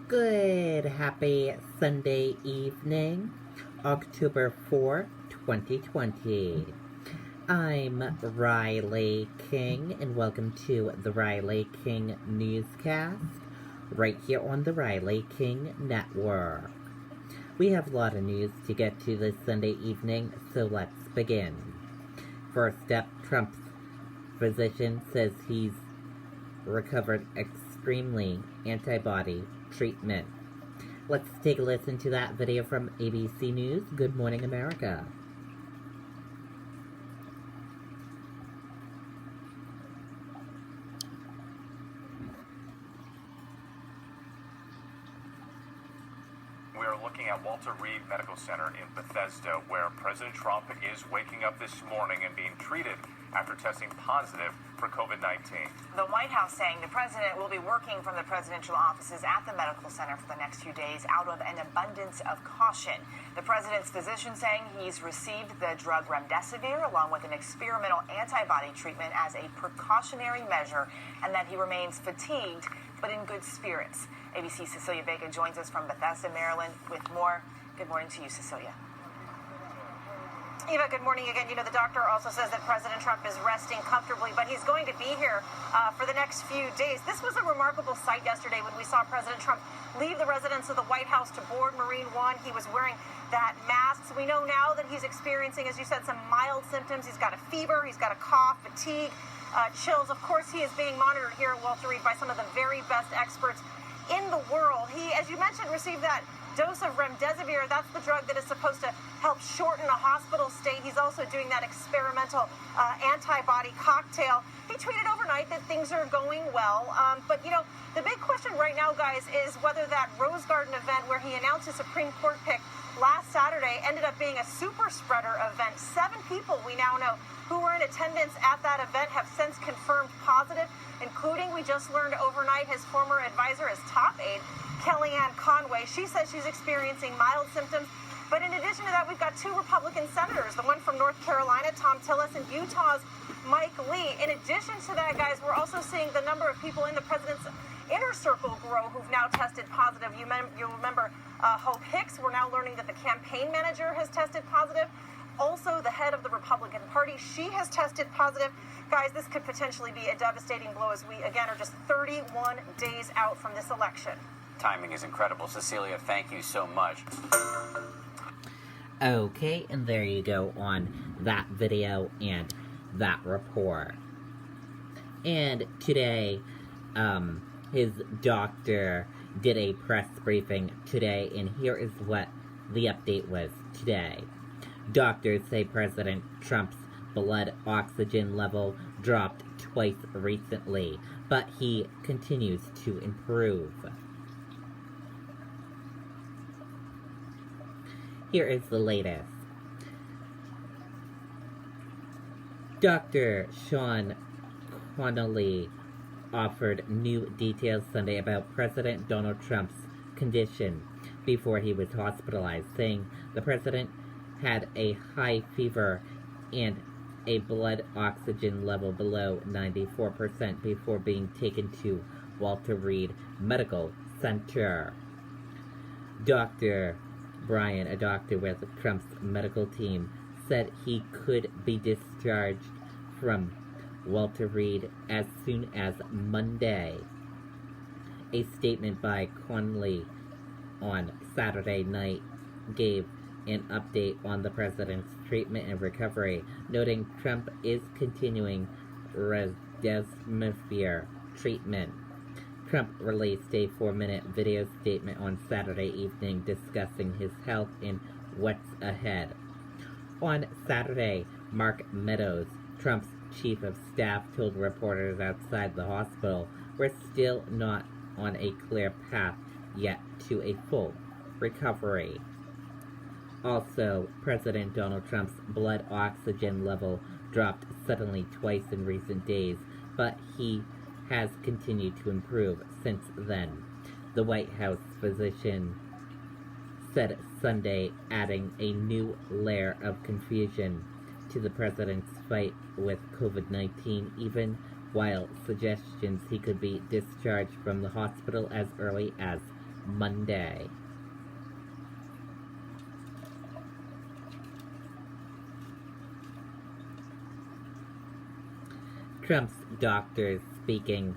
Good, happy Sunday evening, October 4th, 2020. I'm Riley King, and welcome to the Riley King Newscast, right here on the Riley King Network. We have a lot of news to get to this Sunday evening, so let's begin. First up, Trump's physician says he's recovered extremely antibody treatment. Let's take a listen to that video from ABC News. Good morning, America. We're looking at Walter Reed Medical Center in Bethesda, where President Trump is waking up this morning and being treated after testing positive for COVID-19. The White House saying the president will be working from the presidential offices at the medical center for the next few days out of an abundance of caution. The president's physician saying he's received the drug remdesivir along with an experimental antibody treatment as a precautionary measure, and that he remains fatigued but in good spirits. ABC's Cecilia Vega joins us from Bethesda, Maryland with more. Good morning to you, Cecilia. Eva, good morning again. You know, the doctor also says that President Trump is resting comfortably, but he's going to be here for the next few days. This was a remarkable sight yesterday when we saw President Trump leave the residence of the White House to board Marine One. He was wearing that mask. So we know now that he's experiencing, as you said, some mild symptoms. He's got a fever, he's got a cough, fatigue, chills. Of course, he is being monitored here at Walter Reed by some of the very best experts in the world. He, as you mentioned, received that dose of remdesivir. That's the drug that is supposed to help shorten a hospital stay. He's also doing that experimental antibody cocktail. He tweeted overnight that things are going well. But, you know, the big question right now, guys, is whether that Rose Garden event where he announced his Supreme Court pick last Saturday ended up being a super spreader event. 7 people we now know who were in attendance at that event have since confirmed positive, including, we just learned overnight, his former advisor, his top aide, Kellyanne Conway. She says she's experiencing mild symptoms. But in addition to that, we've got 2 Republican senators, the one from North Carolina, Tom Tillis, and Utah's Mike Lee. In addition to that, guys, we're also seeing the number of people in the president's inner circle grow who've now tested positive. You remember Hope Hicks. We're now learning that the campaign manager has tested positive. Also, the head of the Republican Party, she has tested positive. Guys, this could potentially be a devastating blow as we, again, are just 31 days out from this election. Timing is incredible. Cecilia, thank you so much. Okay, and there you go on that video and that report. And today, his doctor did a press briefing today, and here is what the update was today. Doctors say President Trump's blood oxygen level dropped twice recently, but he continues to improve. Here is the latest. Dr. Sean Connolly offered new details Sunday about President Donald Trump's condition before he was hospitalized, saying the president had a high fever and a blood oxygen level below 94% before being taken to Walter Reed Medical Center. Dr. Brian, a doctor with Trump's medical team, said he could be discharged from Walter Reed as soon as Monday. A statement by Connolly on Saturday night gave an update on the president's treatment and recovery, noting Trump is continuing remdesivir treatment. Trump released a 4-minute video statement on Saturday evening discussing his health and what's ahead. On Saturday, Mark Meadows, Trump's chief of staff, told reporters outside the hospital we're still not on a clear path yet to a full recovery. Also, President Donald Trump's blood oxygen level dropped suddenly twice in recent days, but he has continued to improve since then, the White House physician said Sunday, adding a new layer of confusion to the president's fight with COVID-19, even while suggestions he could be discharged from the hospital as early as Monday. Trump's doctors speaking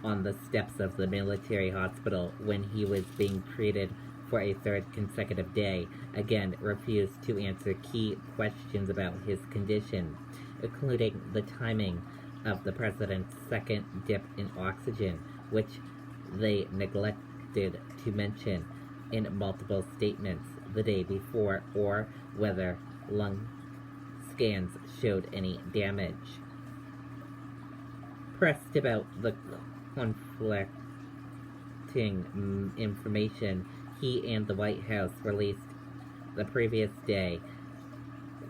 on the steps of the military hospital when he was being treated for a third consecutive day, again refused to answer key questions about his condition, including the timing of the president's second dip in oxygen, which they neglected to mention in multiple statements the day before, or whether lung scans showed any damage. Pressed about the conflicting information he and the White House released the previous day,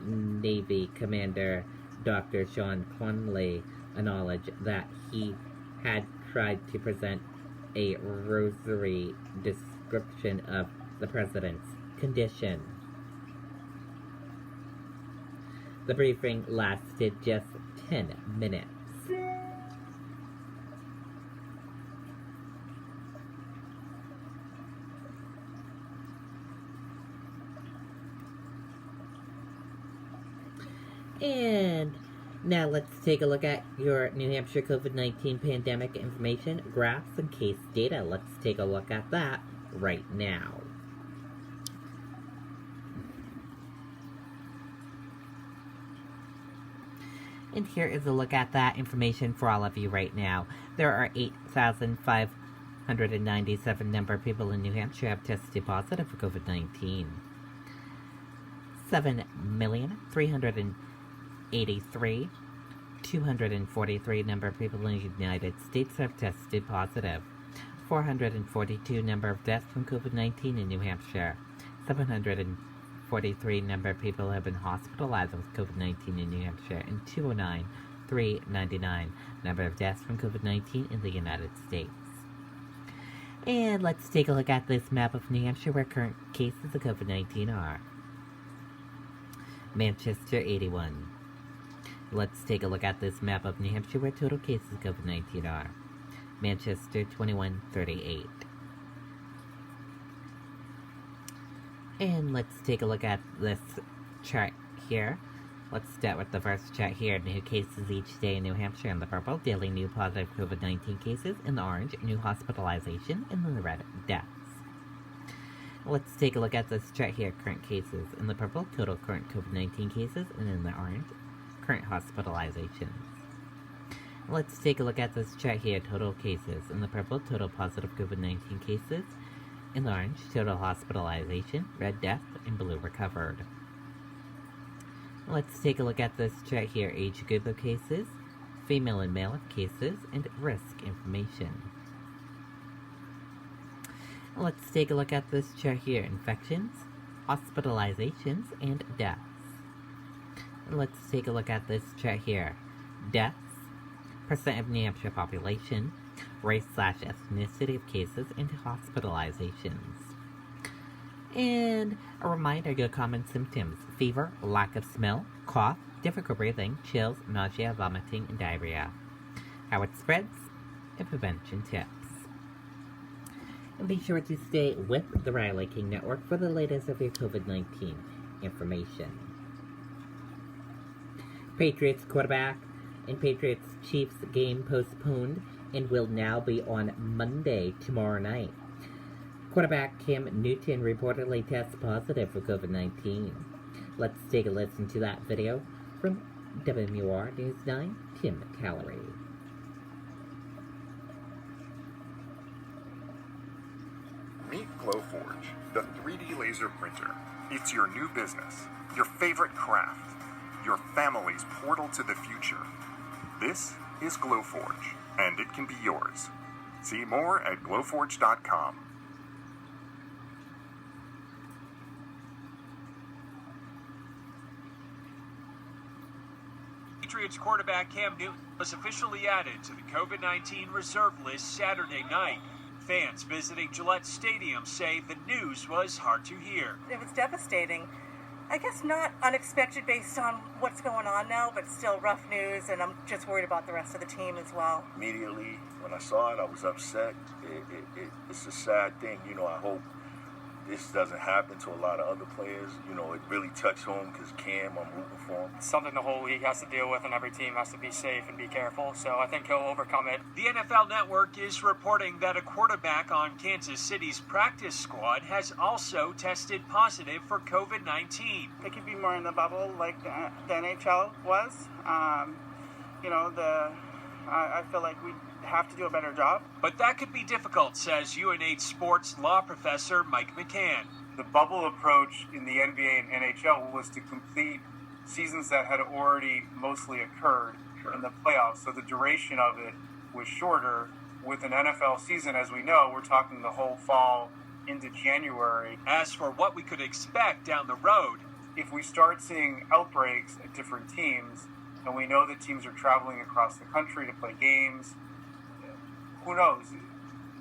Navy Commander Dr. Sean Conley acknowledged that he had tried to present a rosy description of the president's condition. The briefing lasted just 10 minutes. And now let's take a look at your New Hampshire COVID-19 pandemic information, graphs, and case data. Let's take a look at that right now. And here is a look at that information for all of you right now. There are 8,597 number of people in New Hampshire have tested positive for COVID-19. 7,383,243 number of people in the United States have tested positive. 442 number of deaths from COVID-19 in New Hampshire. 743 number of people have been hospitalized with COVID-19 in New Hampshire, and 209,399 number of deaths from COVID-19 in the United States. And let's take a look at this map of New Hampshire where current cases of COVID-19 are. Manchester, 81. Let's take a look at this map of New Hampshire where total cases of COVID-19 are. Manchester, 2138. And let's take a look at this chart here. Let's start with the first chart here. New cases each day in New Hampshire in the purple. Daily new positive COVID-19 cases in the orange. New hospitalization in the red. Deaths. Let's take a look at this chart here. Current cases in the purple. Total current COVID-19 cases. And in the orange, current hospitalizations. Let's take a look at this chart here. Total cases in the purple. Total positive COVID-19 cases. In the orange, total hospitalization. Red, death. And blue, recovered. Let's take a look at this chart here. Age group of cases. Female and male cases. And risk information. Let's take a look at this chart here. Infections, hospitalizations, and deaths. And let's take a look at this chart here. Deaths, percent of New Hampshire population, race/ethnicity of cases, and hospitalizations. And a reminder, your common symptoms: fever, lack of smell, cough, difficult breathing, chills, nausea, vomiting, and diarrhea. How it spreads, and prevention tips. And be sure to stay with the Riley King Network for the latest of your COVID-19 information. Patriots quarterback and Patriots Chiefs game postponed and will now be on Monday, tomorrow night. Quarterback Cam Newton reportedly tests positive for COVID-19. Let's take a listen to that video from WMUR News 9, Tim Callery. Meet Glowforge, the 3D laser printer. It's your new business, your favorite craft, your family's portal to the future. This is Glowforge, and it can be yours. See more at glowforge.com. Patriots quarterback Cam Newton was officially added to the COVID-19 reserve list Saturday night. Fans visiting Gillette Stadium say the news was hard to hear. It was devastating. I guess not unexpected based on what's going on now, but still rough news, and I'm just worried about the rest of the team as well. Immediately when I saw it, I was upset. It's a sad thing. I hope this doesn't happen to a lot of other players. It really touched home because Cam, I'm rooting for him. It's something the whole league has to deal with, and every team has to be safe and be careful. So I think he'll overcome it. The NFL Network is reporting that a quarterback on Kansas City's practice squad has also tested positive for COVID-19. They could be more in the bubble like the NHL was. I feel like we have to do a better job. But that could be difficult, says UNH sports law professor Mike McCann. The bubble approach in the NBA and NHL was to complete seasons that had already mostly occurred in the playoffs. So the duration of it was shorter. With an NFL season, as we know, we're talking the whole fall into January. As for what we could expect down the road, if we start seeing outbreaks at different teams, and we know that teams are traveling across the country to play games, who knows?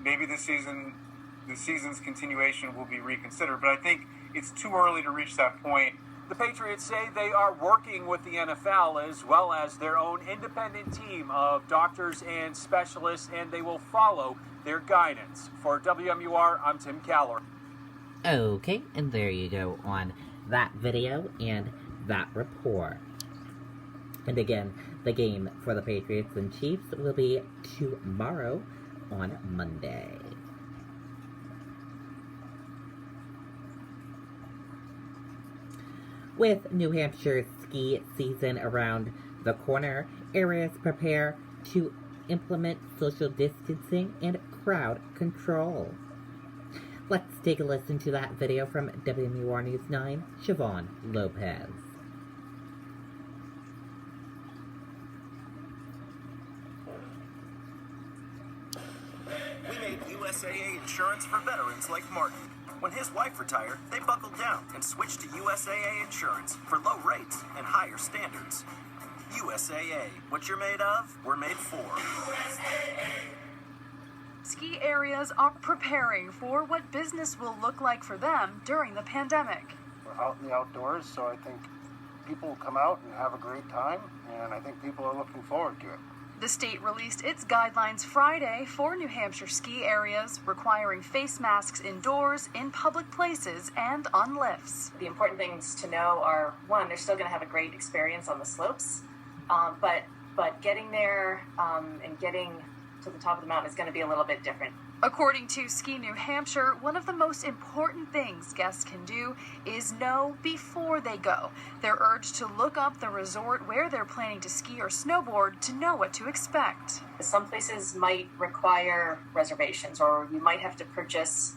Maybe the season's continuation will be reconsidered, but I think it's too early to reach that point. The Patriots say they are working with the NFL as well as their own independent team of doctors and specialists, and they will follow their guidance. For WMUR, I'm Tim Caller. Okay, and there you go on that video and that report. And again, the game for the Patriots and Chiefs will be tomorrow on Monday. With New Hampshire ski season around the corner, areas prepare to implement social distancing and crowd control. Let's take a listen to that video from WMUR News 9, Siobhan Lopez. We made USAA insurance for veterans like Martin. When his wife retired, they buckled down and switched to USAA insurance for low rates and higher standards. USAA, what you're made of, we're made for. USAA. Ski areas are preparing for what business will look like for them during the pandemic. We're out in the outdoors, so I think people will come out and have a great time, and I think people are looking forward to it. The state released its guidelines Friday for New Hampshire ski areas, requiring face masks indoors, in public places, and on lifts. The important things to know are, one, they're still going to have a great experience on the slopes, but getting there and getting to the top of the mountain is going to be a little bit different. According to Ski New Hampshire, one of the most important things guests can do is know before they go. They're urged to look up the resort where they're planning to ski or snowboard to know what to expect. Some places might require reservations, or you might have to purchase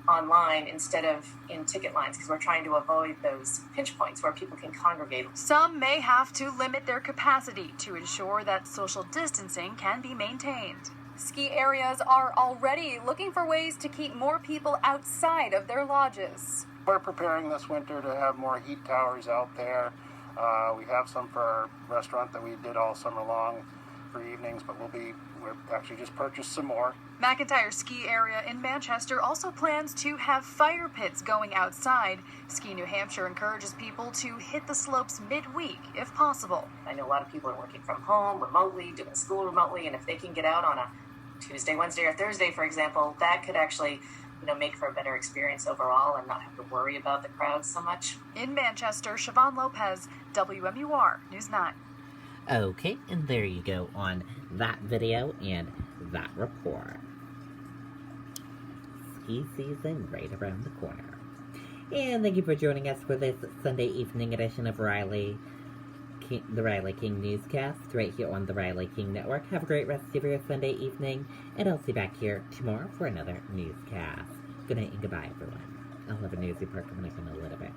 online instead of in ticket lines, because we're trying to avoid those pinch points where people can congregate. Some may have to limit their capacity to ensure that social distancing can be maintained. Ski areas are already looking for ways to keep more people outside of their lodges. We're preparing this winter to have more heat towers out there. We have some for our restaurant that we did all summer long for evenings, but we're actually just purchased some more. McIntyre Ski Area in Manchester also plans to have fire pits going outside. Ski New Hampshire encourages people to hit the slopes midweek if possible. I know a lot of people are working from home remotely, doing school remotely, and if they can get out on a Tuesday, Wednesday, or Thursday, for example, that could actually make for a better experience overall and not have to worry about the crowds so much. In Manchester, Siobhan Lopez, WMUR News 9. Okay, and there you go on that video and that report. Ski season right around the corner. And thank you for joining us for this Sunday evening edition of the Riley King Newscast right here on the Riley King Network. Have a great rest of your Sunday evening, and I'll see you back here tomorrow for another newscast. Good night and goodbye, everyone. I'll have a news report coming up in a little bit.